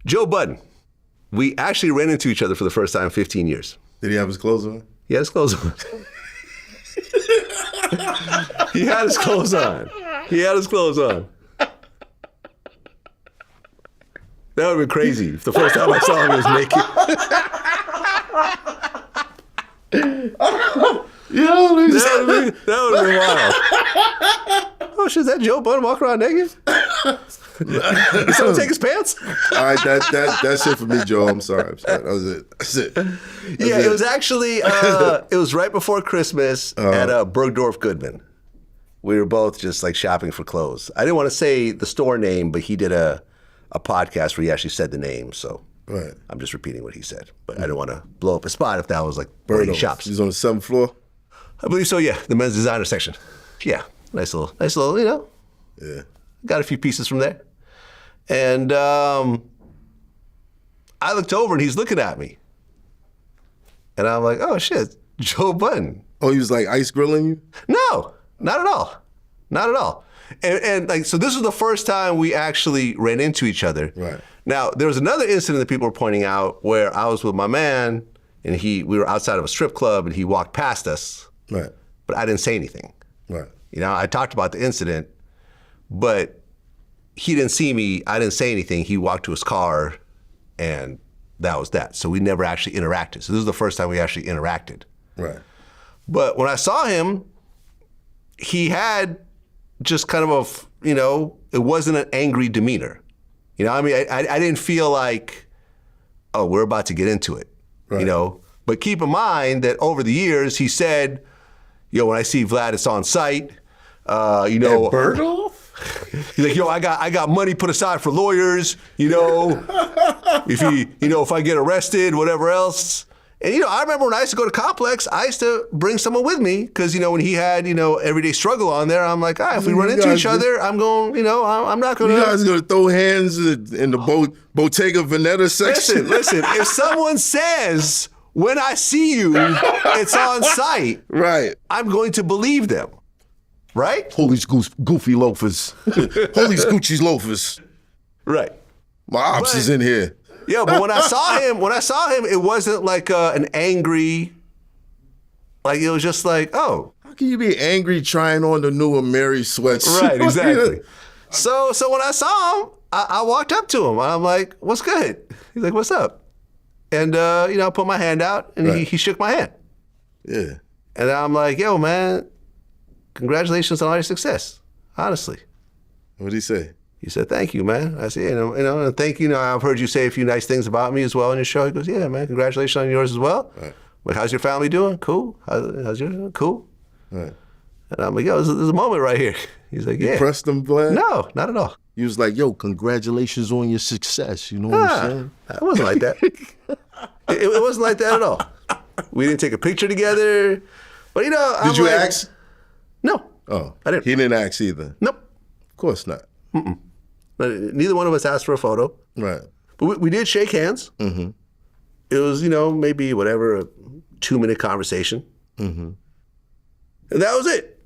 Joe Budden. We actually ran into each other for the first time in 15 years. Did he have his clothes on? He had his clothes on. He had his clothes on. He had his clothes on. That would have been crazy if the first time I saw him he was naked. That would have been wild. Oh shit, is that Joe Budden walking around naked? Did someone take his pants? All right, that's it for me, Joe. I'm sorry. That was it. That's it. It was actually, it was right before Christmas at Bergdorf Goodman. We were both just like shopping for clothes. I didn't want to say the store name, but he did a podcast where he actually said the name, so right. I'm just repeating what he said. But I didn't want to blow up a spot if that was like where he shops. He's on the 7th floor? I believe so, yeah. The men's designer section. Yeah, nice little, Yeah. Got a few pieces from there. And I looked over and he's looking at me. And I'm like, oh shit, Joe Budden. Oh, he was like ice grilling you? No, not at all. Not at all. And like, so this was the first time we actually ran into each other. Right. Now, there was another incident that people were pointing out where I was with my man and we were outside of a strip club and he walked past us. Right. But I didn't say anything. Right. I talked about the incident, but he didn't see me. I didn't say anything. He walked to his car and that was that. So we never actually interacted. So this was the first time we actually interacted. Right. But when I saw him, he had just kind of it wasn't an angry demeanor. I didn't feel like, oh, we're about to get into it, right. But keep in mind that over the years, he said, when I see Vlad, it's on site, At Bergdorf? He's like, I got money put aside for lawyers, if I get arrested, whatever else. And, I remember when I used to go to Complex, I used to bring someone with me because, when he had, Everyday Struggle on there, I'm like, if we run into each other, I'm going, I'm not going to. You guys going to throw hands in the Bottega Veneta section? Listen, if someone says, when I see you, it's on site, right? I'm going to believe them, right? Holy goofy loafers. Holy Scoochie's loafers. Right. My ops is in here. Yeah, but when I saw him, it wasn't like an angry, like it was just like, oh. How can you be angry trying on the new Mary sweatshirt? Right, exactly. So when I saw him, I walked up to him. I'm like, what's good? He's like, what's up? And, I put my hand out and he shook my hand. Yeah. And I'm like, yo, man, congratulations on all your success, honestly. What'd he say? He said, thank you, man. I said, and thank you. I've heard you say a few nice things about me as well on your show. He goes, yeah, man, congratulations on yours as well. Right. Like, how's your family doing? Cool. How's yours? Cool. Right. And I'm like, yo, there's a moment right here. He's like, yeah. You pressed him, Vlad? No, not at all. He was like, yo, congratulations on your success. You know what I'm saying? It wasn't like that. it wasn't like that at all. We didn't take a picture together. But, Did you ask? No. Oh, I didn't. He didn't ask either? Nope. Of course not. Mm-mm. Neither one of us asked for a photo. Right. But we did shake hands. Mm-hmm. It was, maybe whatever, a 2-minute conversation. Mm-hmm. And that was it.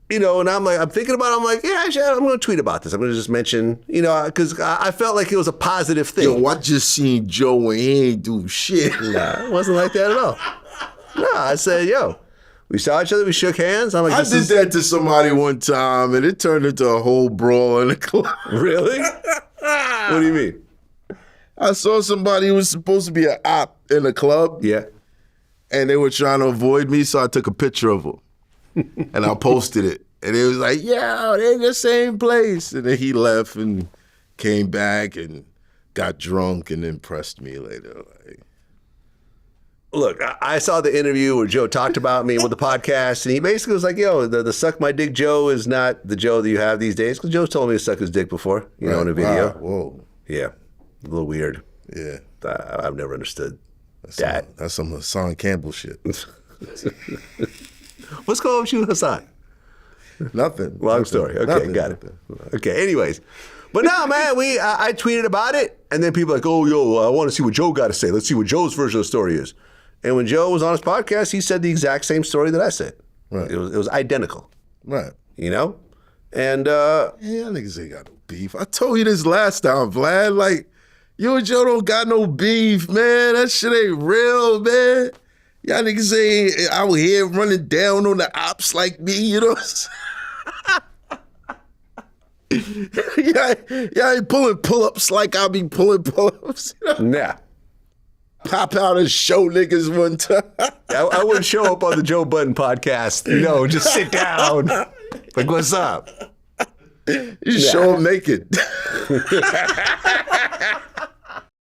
And I'm thinking about it. I'm like, yeah, actually, I'm going to tweet about this. I'm going to just mention, because I felt like it was a positive thing. Yo, I just seen Joe and he ain't do shit. Nah, it wasn't like that at all. No, I said, yo, we saw each other, we shook hands. I'm like, I did that to somebody one time, and it turned into a whole brawl in the club. Really? What do you mean? I saw somebody who was supposed to be an op in the club. Yeah. And they were trying to avoid me, so I took a picture of them. And I posted it. And it was like, yeah, they're in the same place. And then he left and came back and got drunk and then pressed me later. Look, I saw the interview where Joe talked about me with the podcast, and he basically was like, yo, the suck my dick Joe is not the Joe that you have these days, because Joe's told me to suck his dick before, in a video. Wow. Whoa. Yeah, a little weird. Yeah. I've never understood that. That's some Hassan Campbell shit. What's going on with you, Hassan? Nothing. Long story. Okay, Nothing. got it. Okay, anyways. But no, man, I tweeted about it, and then people are like, oh, yo, I want to see what Joe got to say. Let's see what Joe's version of the story is. And when Joe was on his podcast, he said the exact same story that I said. Right. It was identical. Right. And yeah, niggas ain't got no beef. I told you this last time, Vlad. Like, You and Joe don't got no beef, man. That shit ain't real, man. Y'all niggas ain't out here running down on the ops like me, you know? Y'all ain't pulling pull-ups like I be pulling pull-ups. You know? Nah. Pop out and show niggas one time. I wouldn't show up on the Joe Budden podcast. No, just sit down. Like, what's up? You show them naked.